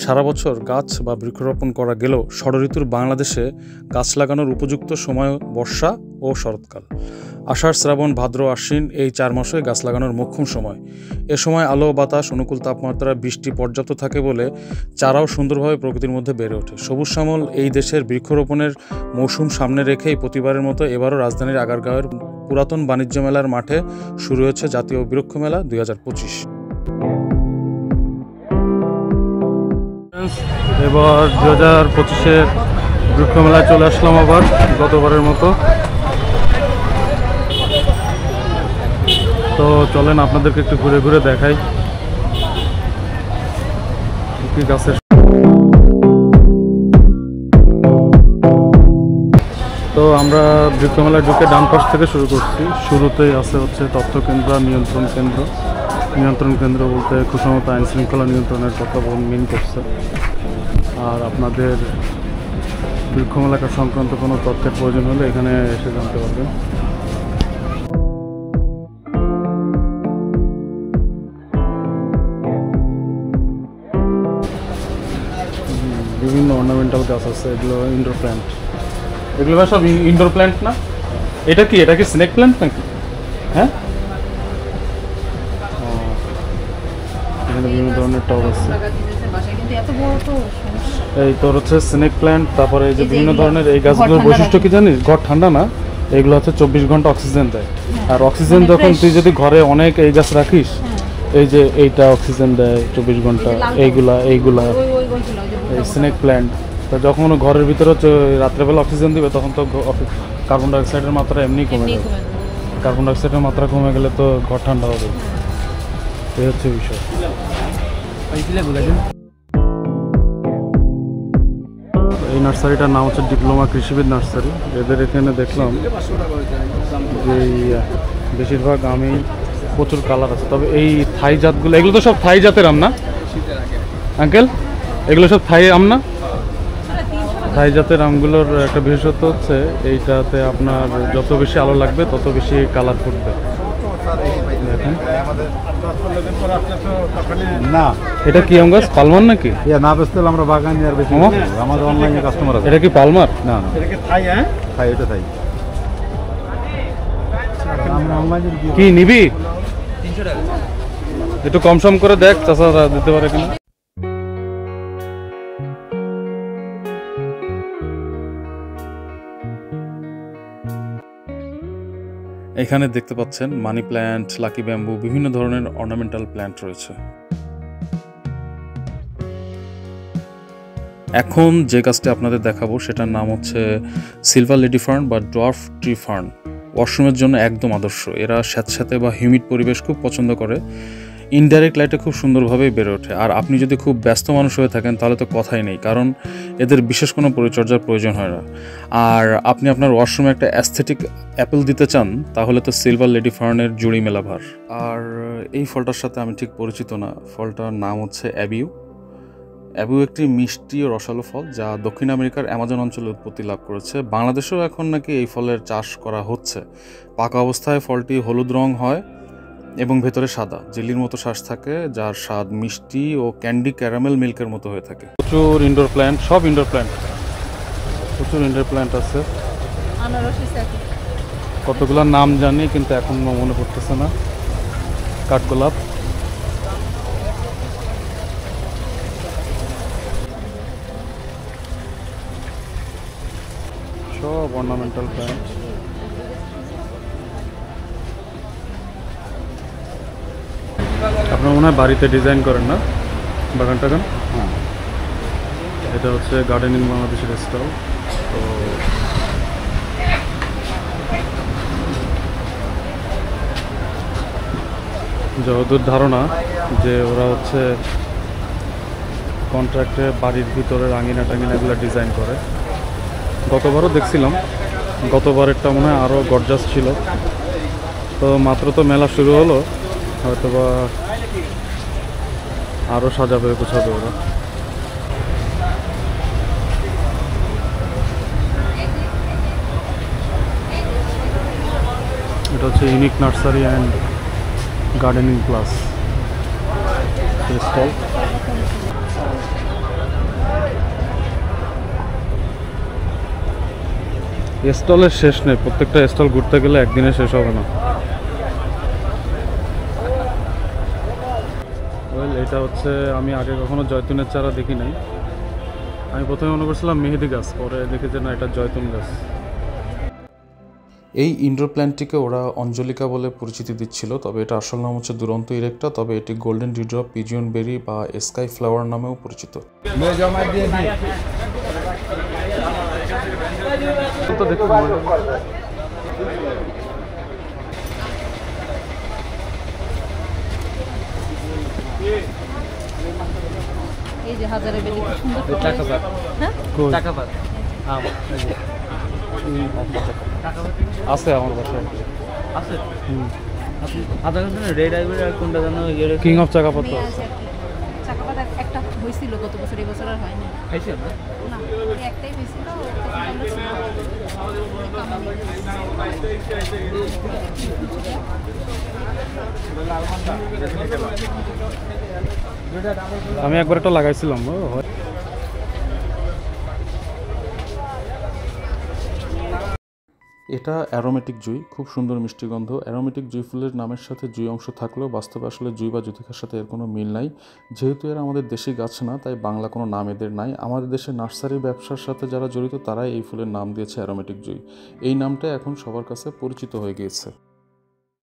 সারা বছর গাছ বা বৃক্ষরোপণ করা গেলেও ষড়ঋতুর বাংলাদেশে গাছ লাগানোর উপযুক্ত সময় বর্ষা ও শরৎকাল। আষাঢ়, শ্রাবণ, ভাদ্র, আশ্বিন এই 4 মাসে গাছ লাগানোর মোক্ষম সময়। এ সময় আলো, বাতাস, অনুকূল তাপমাত্রা, বৃষ্টি পর্যাপ্ত থাকে বলে চারাও সুন্দরভাবে প্রকৃতির মধ্যে বেড়ে ওঠে। সবুজ শ্যামল এই দেশের বৃক্ষরোপণের মৌসুম সামনে রেখেই প্রতিবারের মতো এবারও রাজধানীর আগারগাঁওয়ের পুরাতন বাণিজ্য মেলার মাঠে শুরু হয়েছে জাতীয় বৃক্ষ মেলা 2025। এবার 2025-এর বৃক্ষ মেলায় চলে আসলাম আবার গতবারের মতো। তো চলেন আপনাদেরকে একটু ঘুরে ঘুরে দেখাই কি গাছের। তো আমরা বৃক্ষ মেলায় ঢুকে ডান পাশ থেকে শুরু করছি। শুরুতেই আছে হচ্ছে তথ্য কেন্দ্র, নিয়ন্ত্রণ কেন্দ্র। নিয়ন্ত্রণ কেন্দ্র বলতে খুশামত আইন শৃঙ্খলা নিয়ন্ত্রণের কথা মিন করছে। আর আপনাদের বৃক্ষ মেলা সংক্রান্ত কোনো তথ্যের প্রয়োজন হলে এখানে এসে জানতে পারবেন। বিভিন্ন অর্নামেন্টাল গাছ আছে, এগুলো ইনডোর প্ল্যান্ট। এগুলো সব ইনডোর প্ল্যান্ট না? এটা কি স্নেক প্ল্যান্ট নাকি? হ্যাঁ, এখানে বিভিন্ন ধরনের টব আছে। এই তোর হচ্ছে স্নেক প্ল্যান্ট। তারপরে এই যে বিভিন্ন ধরনের এই গাছগুলোর বৈশিষ্ট্য কি জানিস? ঘর ঠান্ডা না, এইগুলো হচ্ছে 24 ঘন্টা অক্সিজেন দেয়। আর অক্সিজেন যখন তুই যদি ঘরে অনেক এই গাছ রাখিস, এই যে এইটা অক্সিজেন দেয় 24 ঘন্টা। এইগুলা এই স্নেক প্ল্যান্ট। তো যখন ঘরের ভিতরে রাত্রেবেলা অক্সিজেন দিবে তখন তো কার্বন ডাইঅক্সাইডের মাত্রা এমনি কমে যাবে। কার্বন ডাইঅক্সাইডের মাত্রা কমে গেলে তো ঘর ঠান্ডা হবে। এই হচ্ছে বিষয়। এই নার্সারিটার নাম হচ্ছে ডিপ্লোমা কৃষিবিদ নার্সারি। এদের এখানে দেখলাম যে বেশিরভাগ আমি প্রচুর কালার আছে। তবে এই থাই জাতগুলো, এগুলো তো সব থাই জাতের আম না আঙ্কেল? এগুলো সব থাই আম না? থাই জাতের আমগুলোর একটা বিশেষত্ব হচ্ছে এইটাতে আপনার যত বেশি আলো লাগবে তত বেশি কালার ফুটবে। দেখেন না, এটা কি আম গাছ? পালমার নাকি? না বেচতে আমরা বাগানি আর বেশি আমাদের অনলাইনে কাস্টমার আছে। এটা কি পালমার? না না, এটা কি থাই? হ্যাঁ থাই, এটা থাই। আমরা অনলাইনে কি নিবি? 300 টাকা। একটু কম সম করে দেখ, চাচা দিতে পারে কিনা। এখানে দেখতে পাচ্ছেন মানি প্ল্যান্ট, লাকি ব্যাম্বু, বিভিন্ন ধরনের অর্নামেন্টাল প্ল্যান্ট রয়েছে। এখন যে গাছটি আপনাদের দেখাবো সেটার নাম হচ্ছে সিলভার লেডি ফার্ন বা ডোয়ার্ফ ট্রি ফার্ন। ওয়াশরুমের জন্য একদম আদর্শ। এরা স্যাঁতস্যাঁতে বা হিউমিড পরিবেশ খুব পছন্দ করে। ইনডাইরেক্ট লাইটে খুব সুন্দরভাবেই বেড়ে ওঠে। আর আপনি যদি খুব ব্যস্ত মানুষ হয়ে থাকেন তাহলে তো কথাই নেই, কারণ এদের বিশেষ কোনো পরিচর্যার প্রয়োজন হয় না। আর আপনি আপনার ওয়াশরুমে একটা অ্যাস্থেটিক অ্যাপেল দিতে চান তাহলে তো সিলভার লেডি ফার্নের জুড়ি মেলা ভার। আর এই ফলটার সাথে আমি ঠিক পরিচিত না। ফলটার নাম হচ্ছে অ্যাবিউ। অ্যাবিউ একটি মিষ্টি ও রসালো ফল যা দক্ষিণ আমেরিকার অ্যামাজন অঞ্চলে উৎপত্তি লাভ করেছে। বাংলাদেশেও এখন নাকি এই ফলের চাষ করা হচ্ছে। পাকা অবস্থায় ফলটি হলুদ রং হয় এবং ভেতরে সাদা জেলির মতো শ্বাস থাকে, যার স্বাদ মিষ্টি ও ক্যান্ডি ক্যারামেল মিল্কের মতো হয়ে থাকে। প্রচুর ইনডোর প্ল্যান্ট, সব ইনডোর প্ল্যান্ট, প্রচুর ইনডোর প্ল্যান্ট আছে। কতগুলোর নাম জানি কিন্তু এখন মনে পড়তেছে না। কাঠগোলাপ, সব অর্নামেন্টাল প্ল্যান্ট। আপনার মনে হয় বাড়িতে ডিজাইন করেন না বাগান টাগান? হ্যাঁ, এটা হচ্ছে গার্ডেনিং বাংলাদেশের স্টল। তো যতদূর ধারণা যে ওরা হচ্ছে কন্ট্রাক্টে বাড়ির ভিতরে আঙিনা টাঙিনাগুলো ডিজাইন করে। গতবারও দেখছিলাম, গতবারেরটা মনে হয় আরও গর্জাস ছিল। তো মাত্র তো মেলা শুরু হলো, হয়তোবা আরও সাজাবে গোছাবে ওরা। এটা হচ্ছে unique nursery and gardening plus stall. স্টলের শেষ নেই, প্রত্যেকটা স্টল ঘুরতে গেলে একদিনে শেষ হবে না। এটা হচ্ছে, আমি আগে কখনো জয়তুনের চারা দেখি নাই। আমি প্রথমে মনে করছিলাম মেহেদি গাছ, পরে দেখি যে না, এটা জয়তুন গাছ। এই ইনডোর প্ল্যান্টটিকে ওরা অঞ্জলিকা বলে পরিচিতি দিচ্ছিল, তবে এটা আসল নাম হচ্ছে দুরন্ত ইরেক্টা, তবে এটি গোল্ডেন ডিউড্রপ, পিজিয়ন বেরি বা স্কাই ফ্লাওয়ার নামেও পরিচিত। এই যে হাজারে বেলি কি সুন্দর ফুল হয়েছে। হ্যাঁ আছে আমার বাসায়, আছে আধা ঘন্টা রেড আইভরি আর কোনটা জানো কিং অফ চাকাপাতা। মেয়ে আছে আর কি। চাকাপাতা একটা হয়েছিল গত বছর, এই বছর আর হয়নি। খাইছে না না, এই একটাই হয়েছিল। আমি একবার একটা লাগাইছিলাম। এটা অ্যারোমেটিক জুই, খুব সুন্দর মিষ্টি গন্ধ। অ্যারোমেটিক জুই ফুলের নামের সাথে জুই অংশ থাকলেও বাস্তবে আসলে জুই বা জ্যোতিকার সাথে এর কোনো মিল নাই। যেহেতু এরা আমাদের দেশি গাছ না, তাই বাংলা কোনো নাম এদের নাই। আমাদের দেশে নার্সারি ব্যবসার সাথে যারা জড়িত তারাই এই ফুলের নাম দিয়েছে অ্যারোমেটিক জুই। এই নামটা এখন সবার কাছে পরিচিত হয়ে গিয়েছে।